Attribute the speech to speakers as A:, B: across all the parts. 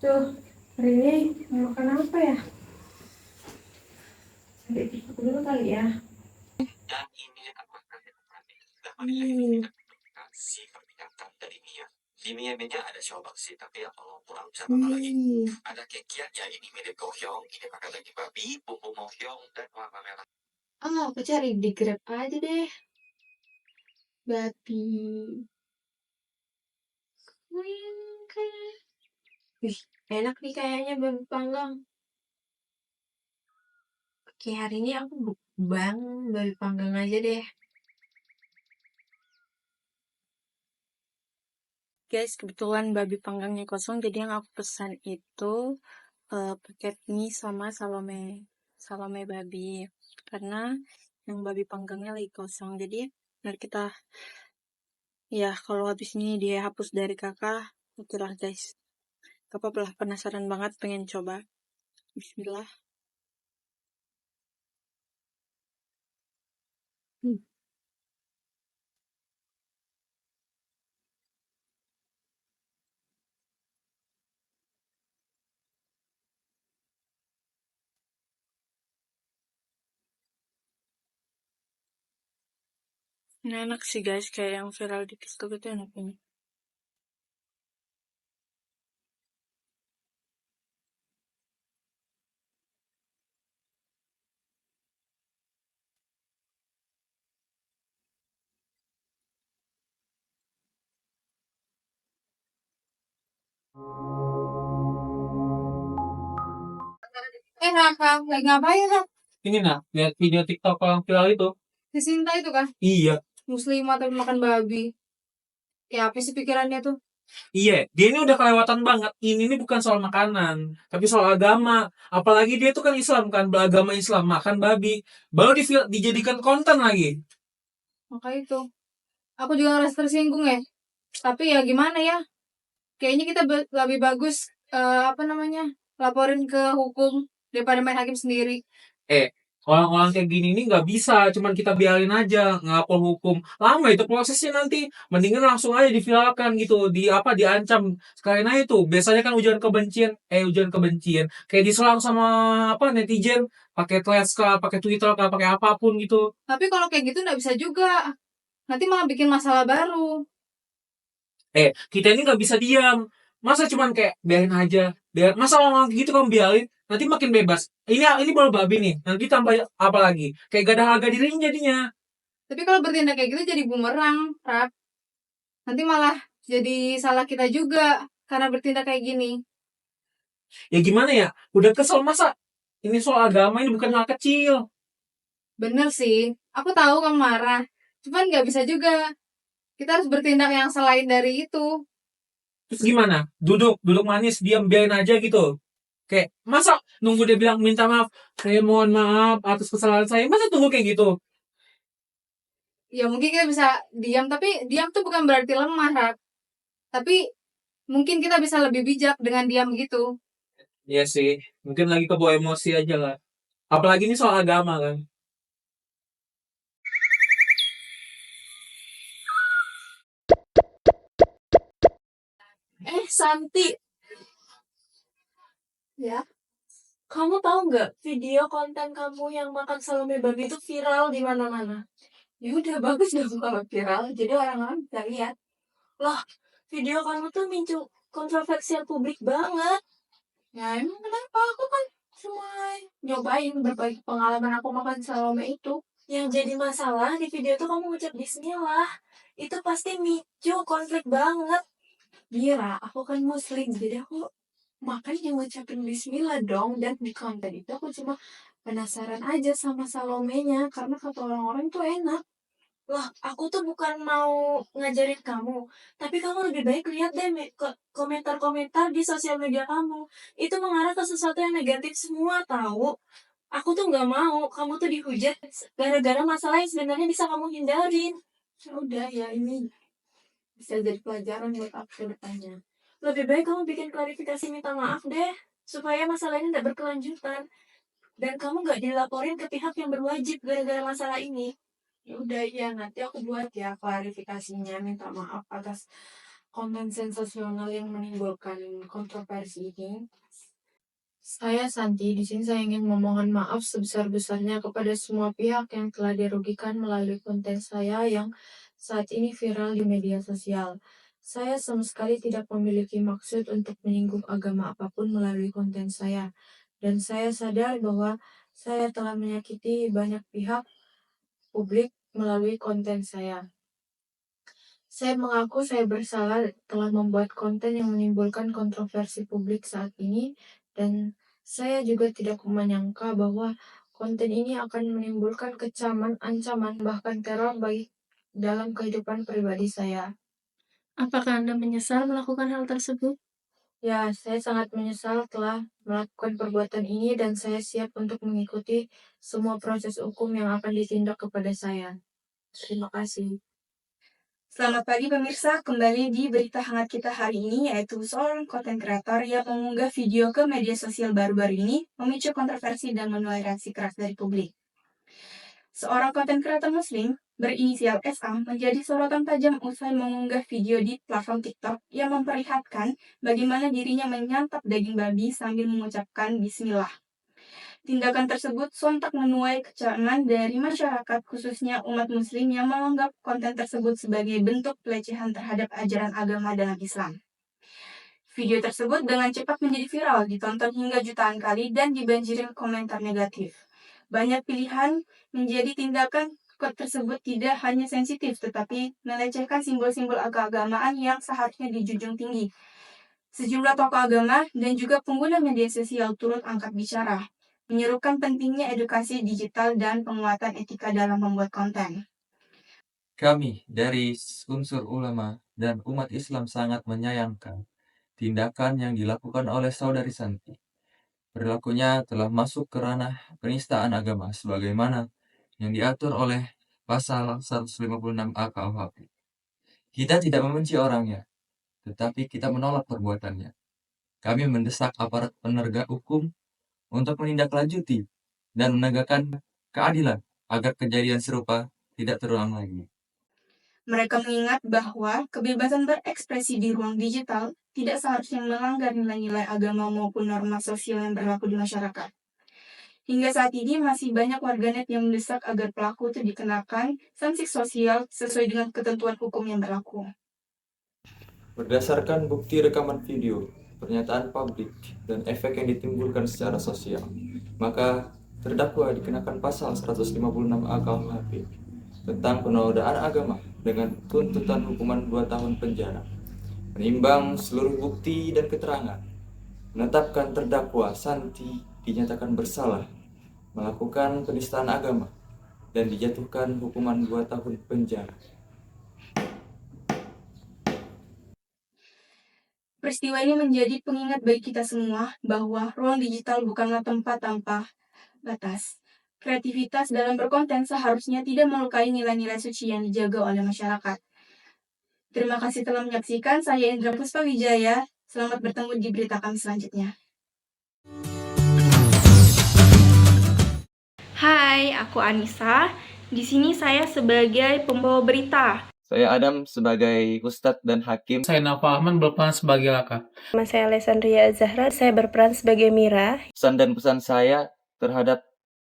A: Tuh, hari ini mau makan apa ya? Adik TikTok dulu kali ya.
B: Dan ini adalah Maria ini tidak mendapatkan permintaan dari Mia. Di Mia ada Shobak sih, tapi ya kalau kurang sama lagi. Ada kekian ya ini mirip Gohyong, ini pakai daging babi, bumbu mohyong, dan warna merah.
A: Aku cari di Grab aja deh. Babi. Wih, enak nih kayaknya babi panggang. Oke, hari ini aku bang babi panggang aja deh. Guys, kebetulan babi panggangnya kosong, jadi yang aku pesan itu paket mie sama salome babi. Karena yang babi panggangnya lagi kosong, jadi mari kita, ya kalau habis ini dia hapus dari kakak, oke lah guys. Gak apa-apa lah, penasaran banget, pengen coba. Bismillah. Ini enak sih guys, kayak yang viral di TikTok itu enak ini. Kakak, lagi ngapain kak?
B: Ini nak, lihat video TikTok yang viral itu.
A: Si Sinta itu kan?
B: Iya,
A: Muslimah tapi makan babi. Ya apa sih pikirannya tuh?
B: iya, dia ini udah kelewatan banget. Ini bukan soal makanan, tapi soal agama. Apalagi dia tuh kan Islam kan, beragama Islam, makan babi. Baru dijadikan konten lagi.
A: Maka itu. Aku juga ngerasa tersinggung ya. Tapi ya gimana ya? Kayaknya kita lebih bagus apa namanya? Laporin ke hukum daripada main hakim sendiri.
B: Eh, orang-orang kayak gini ini nggak bisa, cuman kita biarin aja ngelapor hukum. Lama itu prosesnya nanti. Mendingan langsung aja diviralkan gitu, diancam. Sekalian aja tuh. Biasanya kan ujian kebencian, kayak diserang sama apa netizen, pakai threads kah, pakai Twitter kah, pakai apapun gitu.
A: Tapi kalau kayak gitu nggak bisa juga. Nanti malah bikin masalah baru.
B: Kita ini nggak bisa diam. Masa cuman kayak biarin aja. Masa orang gitu kamu biarin, nanti makin bebas. Ini baru babi nih. Nanti tambah apa lagi? Kayak gak ada harga dirinya jadinya.
A: Tapi kalau bertindak kayak gitu jadi bumerang, Rak. Nanti malah jadi salah kita juga karena bertindak kayak gini.
B: Ya gimana ya? Udah kesel masa? Ini soal agama, ini bukan hal kecil.
A: Bener sih, aku tahu kamu marah. Cuman nggak bisa juga. Kita harus bertindak yang selain dari itu.
B: Terus gimana? Duduk manis, diam, biarin aja gitu. Kayak, masa nunggu dia bilang minta maaf? Saya mohon maaf atas kesalahan saya. Masa tunggu kayak gitu?
A: Ya mungkin kita bisa diam, tapi diam tuh bukan berarti lemah, Rak. Tapi mungkin kita bisa lebih bijak dengan diam gitu.
B: Iya sih, mungkin lagi kebawa emosi aja lah. Apalagi ini soal agama kan.
C: Santi,
A: Ya.
C: kamu tahu nggak video konten kamu yang makan salome babi itu viral di mana-mana?
A: Ya udah bagus dong kalau viral. Jadi orang-orang bisa lihat.
C: Lah, video kamu tuh micu kontroversial publik banget.
A: Ya emang kenapa? Aku kan cuma nyobain berbagi pengalaman aku makan salome itu.
C: Yang jadi masalah di video tuh kamu ngucap Bismillah. Itu pasti micu konflik banget.
A: Mira, aku kan muslim, jadi aku makan yang ngucapin bismillah dong. Dan di konten itu aku cuma penasaran aja sama salomenya karena kata orang-orang tuh enak.
C: Lah, aku tuh bukan mau ngajarin kamu, tapi kamu lebih baik lihat deh komentar-komentar di sosial media kamu. Itu mengarah ke sesuatu yang negatif semua tahu. Aku tuh nggak mau kamu tuh dihujat gara-gara masalah yang sebenarnya bisa kamu hindarin.
A: Ya udah ya, ini bisa jadi pelajaran buat aku ke depannya.
C: Lebih baik kamu bikin klarifikasi minta maaf deh, supaya masalah ini tidak berkelanjutan. Dan kamu nggak dilaporin ke pihak yang berwajib gara-gara masalah ini.
A: Ya udah ya, nanti aku buat ya klarifikasinya, minta maaf atas
C: konten sensasional yang menimbulkan kontroversi ini. Saya Santi, di sini saya ingin memohon maaf sebesar-besarnya kepada semua pihak yang telah dirugikan melalui konten saya yang saat ini viral di media sosial. Saya sama sekali tidak memiliki maksud untuk menyinggung agama apapun melalui konten saya. Dan saya sadar bahwa saya telah menyakiti banyak pihak publik melalui konten saya. Saya mengaku saya bersalah telah membuat konten yang menimbulkan kontroversi publik saat ini, dan saya juga tidak menyangka bahwa konten ini akan menimbulkan kecaman, ancaman, bahkan teror bagi dalam kehidupan pribadi saya.
A: Apakah Anda menyesal melakukan hal tersebut?
C: Ya, saya sangat menyesal telah melakukan perbuatan ini dan saya siap untuk mengikuti semua proses hukum yang akan ditindak kepada saya. Terima kasih.
D: Selamat pagi pemirsa, kembali di berita hangat kita hari ini, yaitu seorang konten kreator yang mengunggah video ke media sosial baru-baru ini memicu kontroversi dan menuai reaksi keras dari publik. Seorang konten kreator muslim berinisial SA menjadi sorotan tajam usai mengunggah video di platform TikTok yang memperlihatkan bagaimana dirinya menyantap daging babi sambil mengucapkan bismillah. Tindakan tersebut sontak menuai kecaman dari masyarakat, khususnya umat muslim yang menganggap konten tersebut sebagai bentuk pelecehan terhadap ajaran agama dalam Islam. Video tersebut dengan cepat menjadi viral, ditonton hingga jutaan kali dan dibanjiri komentar negatif. Banyak pilihan menjadi tindakan tersebut tidak hanya sensitif, tetapi melecehkan simbol-simbol keagamaan yang seharusnya dijunjung tinggi. Sejumlah tokoh agama dan juga pengguna media sosial turut angkat bicara, menyerukan pentingnya edukasi digital dan penguatan etika dalam membuat konten.
E: Kami dari unsur ulama dan umat Islam sangat menyayangkan tindakan yang dilakukan oleh Saudari Santi. Perilakunya telah masuk ke ranah penistaan agama sebagaimana yang diatur oleh pasal 156A KUHP. Kita tidak membenci orangnya, tetapi kita menolak perbuatannya. Kami mendesak aparat penegak hukum untuk menindaklanjuti dan menegakkan keadilan agar kejadian serupa tidak terulang lagi.
D: Mereka mengingat bahwa kebebasan berekspresi di ruang digital tidak seharusnya melanggar nilai-nilai agama maupun norma sosial yang berlaku di masyarakat. Hingga saat ini masih banyak warganet yang mendesak agar pelaku itu dikenakan sanksi sosial sesuai dengan ketentuan hukum yang berlaku.
E: Berdasarkan bukti rekaman video, pernyataan publik, dan efek yang ditimbulkan secara sosial, maka terdakwa dikenakan pasal 156A KUHP tentang penodaan agama dengan tuntutan hukuman 2 tahun penjara. Menimbang seluruh bukti dan keterangan, menetapkan terdakwa Santi dinyatakan bersalah melakukan penistaan agama dan dijatuhkan hukuman 2 tahun penjara.
D: Peristiwa ini menjadi pengingat bagi kita semua bahwa ruang digital bukanlah tempat tanpa batas. Kreativitas dalam berkonten seharusnya tidak melukai nilai-nilai suci yang dijaga oleh masyarakat. Terima kasih telah menyaksikan. Saya Indra Puspawijaya. Selamat bertemu di berita kami selanjutnya.
F: Hai, aku Anissa. Di sini saya sebagai pembawa berita.
E: Saya Adam sebagai Ustadz dan Hakim.
B: Saya Nafa Ahmad berperan sebagai Laka.
F: Nama saya Alessandria Zahra, saya berperan sebagai Mira.
E: Pesan dan pesan saya terhadap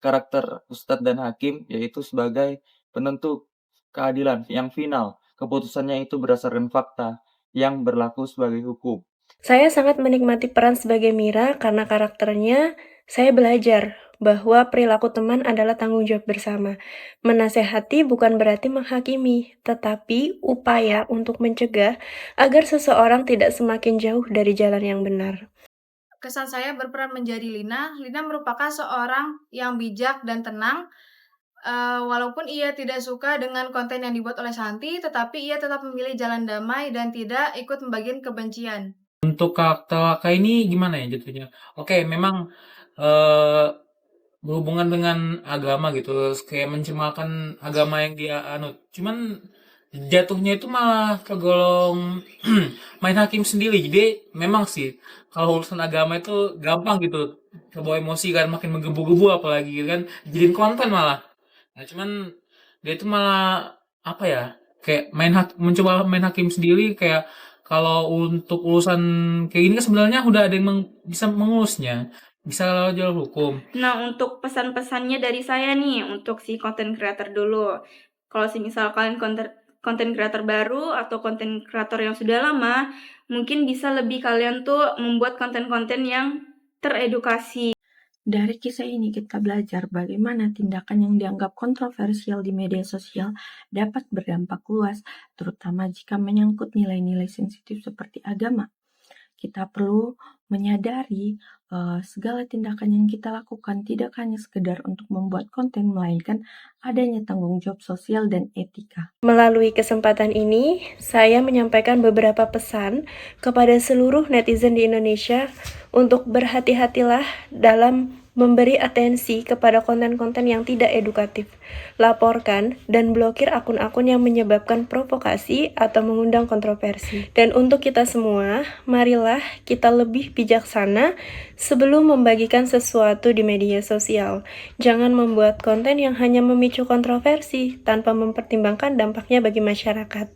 E: karakter Ustadz dan Hakim yaitu sebagai penentu keadilan yang final. Keputusannya itu berdasarkan fakta yang berlaku sebagai hukum.
F: Saya sangat menikmati peran sebagai Mira karena karakternya saya belajar bahwa perilaku teman adalah tanggung jawab bersama. Menasehati bukan berarti menghakimi, tetapi upaya untuk mencegah agar seseorang tidak semakin jauh dari jalan yang benar.
G: Kesan saya berperan menjadi Lina. Lina merupakan seorang yang bijak dan tenang. Walaupun ia tidak suka dengan konten yang dibuat oleh Santi, tetapi ia tetap memilih jalan damai dan tidak ikut membagikan kebencian.
B: Untuk karakter Laka ini gimana ya jatuhnya? Oke, memang berhubungan dengan agama gitu, kayak mencemarkan agama yang dia anut. Cuman jatuhnya itu malah tergolong main hakim sendiri. Jadi memang sih kalau urusan agama itu gampang gitu, terbawa emosi kan, makin menggebu-gebu apalagi gitu kan, jadiin konten malah. Nah cuman dia itu malah apa ya, kayak mencoba main hakim sendiri, kayak kalau untuk urusan kayak gini kan sebenarnya udah ada yang bisa mengurusnya, bisa lewat jalur hukum.
D: Nah, untuk pesan-pesannya dari saya nih, untuk si content creator dulu. Kalau misal kalian content creator baru atau content creator yang sudah lama, mungkin bisa lebih kalian tuh membuat konten-konten yang teredukasi.
A: Dari kisah ini kita belajar bagaimana tindakan yang dianggap kontroversial di media sosial dapat berdampak luas, terutama jika menyangkut nilai-nilai sensitif seperti agama. Kita perlu menyadari segala tindakan yang kita lakukan tidak hanya sekedar untuk membuat konten, melainkan adanya tanggung jawab sosial dan etika.
F: Melalui kesempatan ini, saya menyampaikan beberapa pesan kepada seluruh netizen di Indonesia untuk berhati-hatilah dalam memberi atensi kepada konten-konten yang tidak edukatif. Laporkan dan blokir akun-akun yang menyebabkan provokasi atau mengundang kontroversi. Dan untuk kita semua, marilah kita lebih bijaksana sebelum membagikan sesuatu di media sosial. Jangan membuat konten yang hanya memicu kontroversi tanpa mempertimbangkan dampaknya bagi masyarakat.